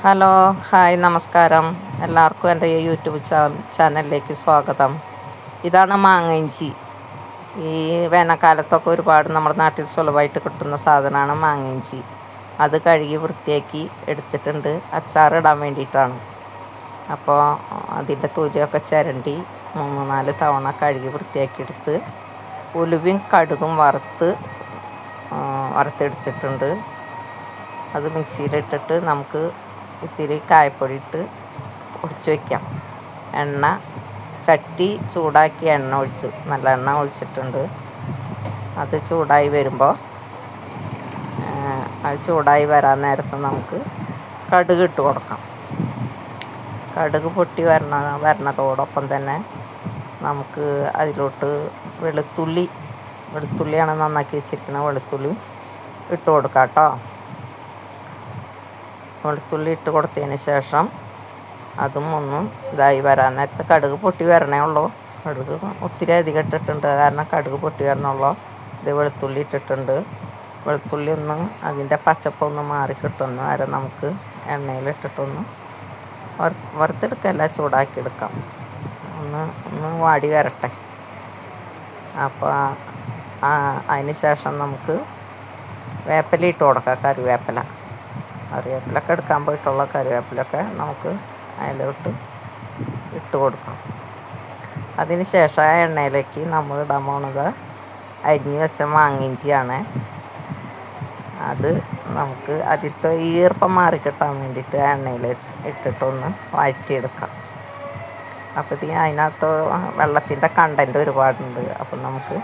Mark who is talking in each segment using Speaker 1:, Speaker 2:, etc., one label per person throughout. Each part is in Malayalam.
Speaker 1: ഹലോ, ഹായ്, നമസ്കാരം. എല്ലാവർക്കും എൻ്റെ യൂട്യൂബ് ചാനലിലേക്ക് സ്വാഗതം. ഇതാണ് മാങ്ങ ഇഞ്ചി. ഈ വേനൽക്കാലത്തൊക്കെ ഒരുപാട് നമ്മുടെ നാട്ടിൽ സുലഭമായിട്ട് കിട്ടുന്ന സാധനമാണ് മാങ്ങ ഇഞ്ചി. അത് കഴുകി വൃത്തിയാക്കി എടുത്തിട്ടുണ്ട്, അച്ചാറിടാൻ വേണ്ടിയിട്ടാണ്. അപ്പോൾ അതിൻ്റെ തൊലിയൊക്കെ ചിരണ്ടി 3-4 തവണ കഴുകി വൃത്തിയാക്കി എടുത്ത് ഉലുവയും കടുകും വറുത്തെടുത്തിട്ടുണ്ട്. അത് മിക്സിയിലിട്ടിട്ട് നമുക്ക് ഇത്തിരി കായപ്പൊടി ഇട്ട് പൊടിച്ച് വയ്ക്കാം. ചട്ടി ചൂടാക്കി നല്ല എണ്ണ ഒഴിച്ചിട്ടുണ്ട്. അത് ചൂടായി വരുമ്പോൾ അത് ചൂടായി വരാൻ നേരത്ത് നമുക്ക് കടുക് ഇട്ട് കൊടുക്കാം. കടുക് പൊട്ടി വരണതോടൊപ്പം തന്നെ നമുക്ക് അതിലോട്ട് വെളുത്തുള്ളിയാണ് നന്നാക്കി വെച്ചിരിക്കുന്നത്. വെളുത്തുള്ളി ഇട്ട് കൊടുക്കാം കേട്ടോ. വെളുത്തുള്ളി ഇട്ട് കൊടുത്തതിന് ശേഷം അതും ഒന്നും ഇതായി വരാൻ നേരത്ത് കടുക് പൊട്ടി വരണേ ഉള്ളൂ. കടുക് ഒത്തിരി അധികം ഇട്ടിട്ടുണ്ട്, കാരണം കടുക് പൊട്ടി വരണുള്ളൂ. ഇത് വെളുത്തുള്ളി ഇട്ടിട്ടുണ്ട്. വെളുത്തുള്ളി ഒന്ന് അതിൻ്റെ പച്ചപ്പൊന്ന് മാറി കിട്ടുന്ന വരെ നമുക്ക് എണ്ണയിലിട്ടിട്ടൊന്ന് വറുത്തെടുക്കല്ല, ചൂടാക്കിയെടുക്കാം. ഒന്ന് വാടി വരട്ടെ. അപ്പോൾ അതിന് ശേഷം നമുക്ക് വേപ്പില ഇട്ട് കൊടുക്കാം. കറിവേപ്പിലൊക്കെ എടുക്കാൻ പോയിട്ടുള്ള കറിവേപ്പിലൊക്കെ നമുക്ക് അതിലോട്ട് ഇട്ട് കൊടുക്കാം. അതിന് ശേഷം ആ എണ്ണയിലേക്ക് നമ്മൾ ഇടാൻ പോണത് അരിഞ്ഞ് വെച്ച മാങ്ങിഞ്ചിയാണ്. അത് നമുക്ക് അതിലത്തെ ഈർപ്പം മാറി കിട്ടാൻ വേണ്ടിയിട്ട് ആ എണ്ണയിൽ ഇട്ടിട്ടൊന്ന് വഴറ്റിയെടുക്കാം. അപ്പോൾ അതിനകത്ത് വെള്ളത്തിൻ്റെ കണ്ടൻറ്റ് ഒരുപാടുണ്ട്. അപ്പം നമുക്ക്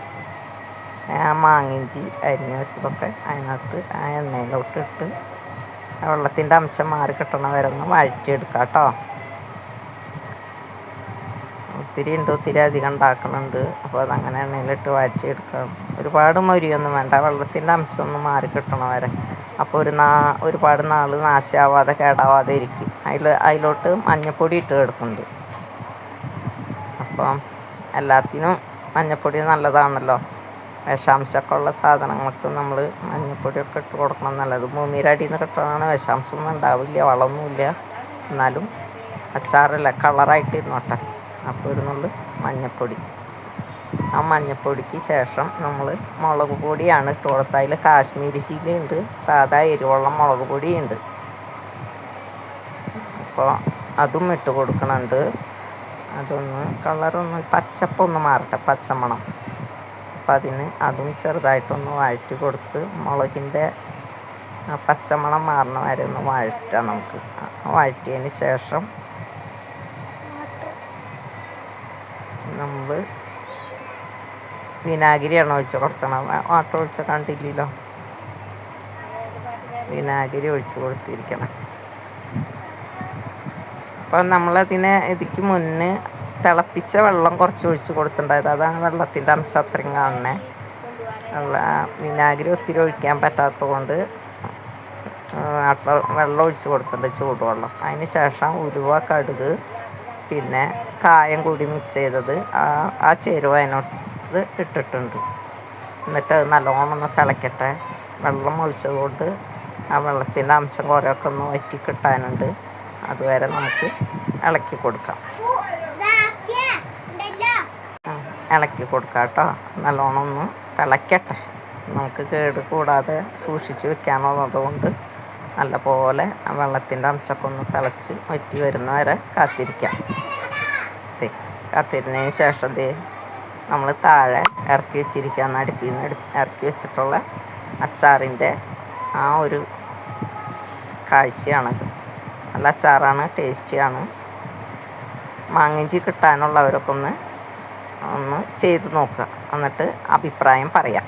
Speaker 1: ആ മാങ്ങിഞ്ചി അരിഞ്ഞ് വെച്ചതൊക്കെ അതിനകത്ത് ആ എണ്ണയിലോട്ട് ഇട്ട് വെള്ളത്തിൻ്റെ അംശം മാറി കിട്ടണ വരെ ഒന്ന് വഴറ്റിയെടുക്കാം കേട്ടോ. ഒത്തിരി അധികം ഉണ്ടാക്കുന്നുണ്ട്. അപ്പോൾ അതങ്ങനെ എണ്ണയിലിട്ട് വഴറ്റിയെടുക്കാം. ഒരുപാട് മൊരിയൊന്നും വേണ്ട, വെള്ളത്തിൻ്റെ അംശം ഒന്ന് മാറി കിട്ടണ വരെ. അപ്പോൾ ഒരുപാട് നാൾ നാശമാവാതെ കേടാവാതെ ഇരിക്കും. അതിലോട്ട് മഞ്ഞൾപ്പൊടി ഇട്ട് എടുക്കുന്നുണ്ട്. അപ്പം എല്ലാത്തിനും മഞ്ഞൾപ്പൊടി നല്ലതാണല്ലോ. വിഷാംശമൊക്കെ ഉള്ള സാധനങ്ങൾക്ക് നമ്മൾ മഞ്ഞൾപ്പൊടിയൊക്കെ ഇട്ട് കൊടുക്കണം, നല്ലത്. ഭൂമിയുടെ അടിയിൽ നിന്ന് കിട്ടണതാണ്. വിഷാംശമൊന്നും ഉണ്ടാവില്ല, വളമൊന്നുമില്ല. എന്നാലും അച്ചാറല്ല, കളറായിട്ട് ഇരുന്നോട്ടെ. അപ്പോൾ ഒരു നുള്ളു മഞ്ഞൾപ്പൊടി. ആ മഞ്ഞൾപ്പൊടിക്ക് ശേഷം നമ്മൾ മുളക് പൊടിയാണ് ഇട്ട് കൊടുത്തത്. അതിൽ കാശ്മീരി ചില്ലിയുണ്ട്, സാധാ എരിവുള്ള മുളക് പൊടിയുണ്ട്. അപ്പോൾ അതും ഇട്ട് കൊടുക്കണുണ്ട്. അതൊന്ന് കളറൊന്ന് പച്ചപ്പൊന്ന് മാറട്ടെ, പച്ചമണം. അപ്പം അതും ചെറുതായിട്ടൊന്ന് വഴറ്റി കൊടുത്ത് മുളകിൻ്റെ പച്ചമണം മാറണ വരെ ഒന്ന് വഴറ്റാം നമുക്ക്. വഴറ്റിയതിന് ശേഷം നമ്മൾ വിനാഗിരിയാണ് ഒഴിച്ച് കൊടുക്കണം. ഒഴിച്ച് കണ്ടില്ലല്ലോ, വിനാഗിരി ഒഴിച്ച് കൊടുത്തിരിക്കണം. അപ്പം ഇതിക്ക് മുന്നേ തിളപ്പിച്ച വെള്ളം കുറച്ച് ഒഴിച്ച് കൊടുത്തിട്ടുണ്ടായത്. അതാണ് വെള്ളത്തിൻ്റെ അംശം അത്രയും കാണണേ. വിനാഗിരി ഒത്തിരി ഒഴിക്കാൻ പറ്റാത്തത് കൊണ്ട് വെള്ളം ഒഴിച്ച് കൊടുത്തിട്ടുണ്ട്, ചൂടുവെള്ളം. അതിന് ശേഷം ഉലുവ, കടുക്, പിന്നെ കായം കൂടി മിക്സ് ചെയ്തത് ആ ചേരുവ അതിനോട്ട് ഇട്ടിട്ടുണ്ട്. എന്നിട്ട് അത് നല്ലോണം ഒന്ന് തിളയ്ക്കട്ടെ. വെള്ളം ഒഴിച്ചതുകൊണ്ട് ആ വെള്ളത്തിൻ്റെ അംശം കുറേയൊക്കെ ഒന്ന് വറ്റി കിട്ടാനുണ്ട്. അതുവരെ നമുക്ക് ഇളക്കി കൊടുക്കാം കേട്ടോ. നല്ലോണം ഒന്ന് തിളയ്ക്കട്ടെ. നമുക്ക് കേട് കൂടാതെ സൂക്ഷിച്ച് വെക്കാനുള്ളത് കൊണ്ട് നല്ലപോലെ ആ വെള്ളത്തിൻ്റെ അംശമൊക്കെ ഒന്ന് തിളച്ച് വറ്റി വരുന്ന വരെ കാത്തിരിക്കാം. കാത്തിരുന്നതിന് ശേഷം നമ്മൾ താഴെ ഇറക്കി വെച്ചിരിക്കുക. അടുപ്പിൽ നിന്ന് ഇറക്കി വെച്ചിട്ടുള്ള അച്ചാറിൻ്റെ ആ ഒരു കാഴ്ചയാണത്. നല്ല അച്ചാറാണ്, ടേസ്റ്റിയാണ്. മാങ്ങിഞ്ചി കിട്ടാനുള്ളവരൊക്കെ ഒന്ന് ചെയ്ത് നോക്കുക, എന്നിട്ട് അഭിപ്രായം പറയാം.